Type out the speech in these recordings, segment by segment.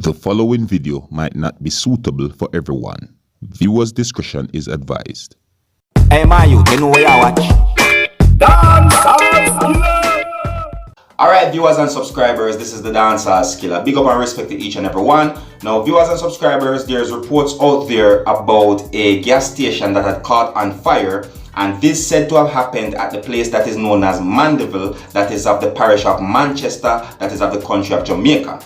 The following video might not be suitable for everyone. Viewers' discretion is advised. Hey man, you know where I watch? Dancehall. Alright viewers and subscribers, this is the Dancehall Skiller. Big up and respect to each and every one. Now viewers and subscribers, there's reports out there about a gas station that had caught on fire, and this said to have happened at the place that is known as Mandeville, that is of the Parish of Manchester, that is of the country of Jamaica.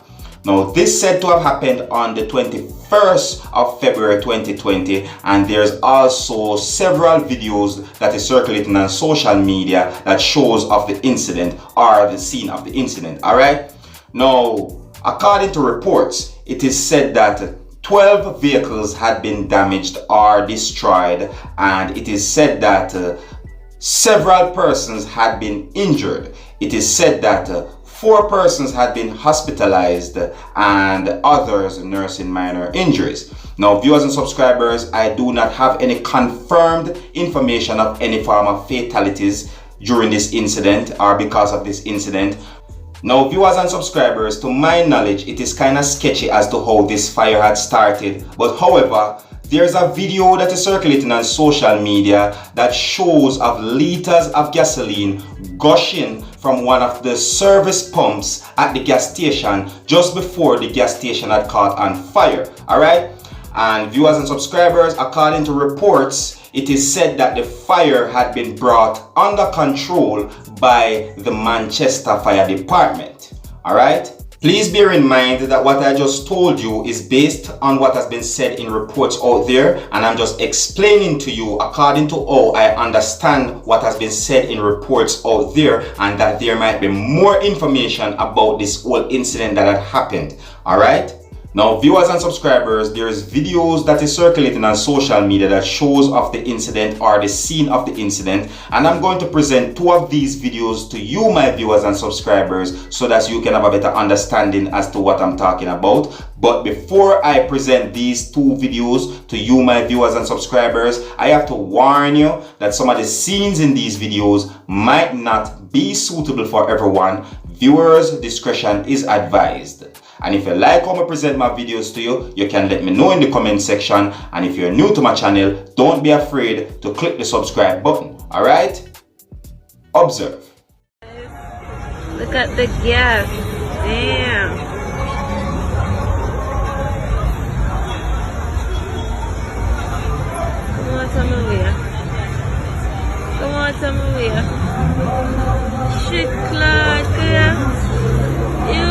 Now this said to have happened on the 21st of February 2020, and there's also several videos that is circulating on social media that shows of the incident or the scene of the incident. Alright, now according to reports, it is said that 12 vehicles had been damaged or destroyed, and it is said that several persons had been injured. It is said that 4 persons had been hospitalized and others nursing minor injuries. Now viewers and subscribers, I do not have any confirmed information of any form of fatalities during this incident or because of this incident. Now viewers and subscribers, to my knowledge, it is kind of sketchy as to how this fire had started, but however, there's a video that is circulating on social media that shows of liters of gasoline gushing from one of the service pumps at the gas station just before the gas station had caught on fire. Alright, and viewers and subscribers, according to reports, it is said that the fire had been brought under control by the Manchester Fire Department. Alright, please bear in mind that what I just told you is based on what has been said in reports out there, and I'm just explaining to you according to how I understand what has been said in reports out there, and that there might be more information about this whole incident that had happened. Alright? Now viewers and subscribers, there's videos that is circulating on social media that shows of the incident or the scene of the incident, and I'm going to present 2 of these videos to you, my viewers and subscribers, so that you can have a better understanding as to what I'm talking about. But before I present these 2 videos to you, my viewers and subscribers, I have to warn you that some of the scenes in these videos might not be suitable for everyone. Viewers' discretion is advised. And if you like how I present my videos to you, you can let me know in the comment section. And if you're new to my channel, don't be afraid to click the subscribe button. Alright? Observe. Look at the gas. Damn. Come on, Maria. Come on, Maria. Shit, Clark. You.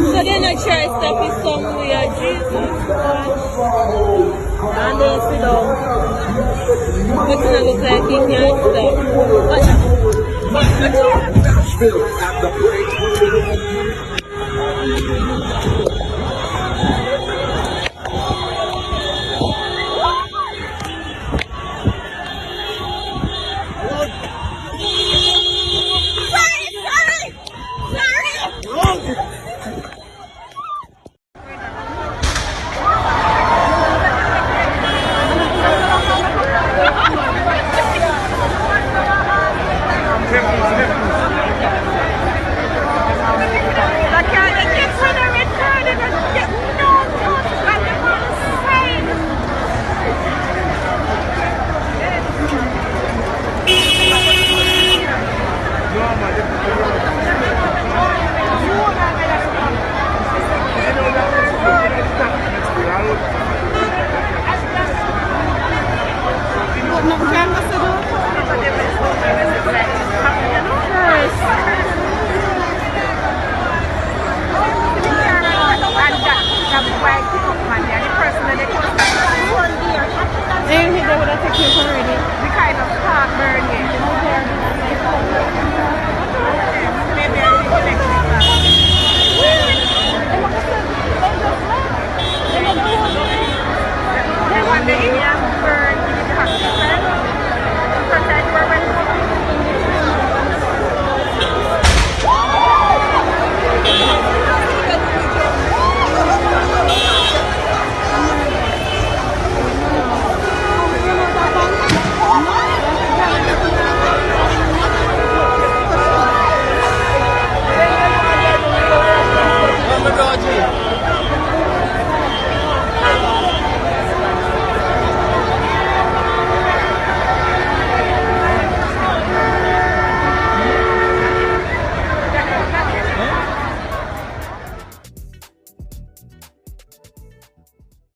So they're not try to stop it somewhere, Jesus Christ. And they sit down. But it looks like he can't stop.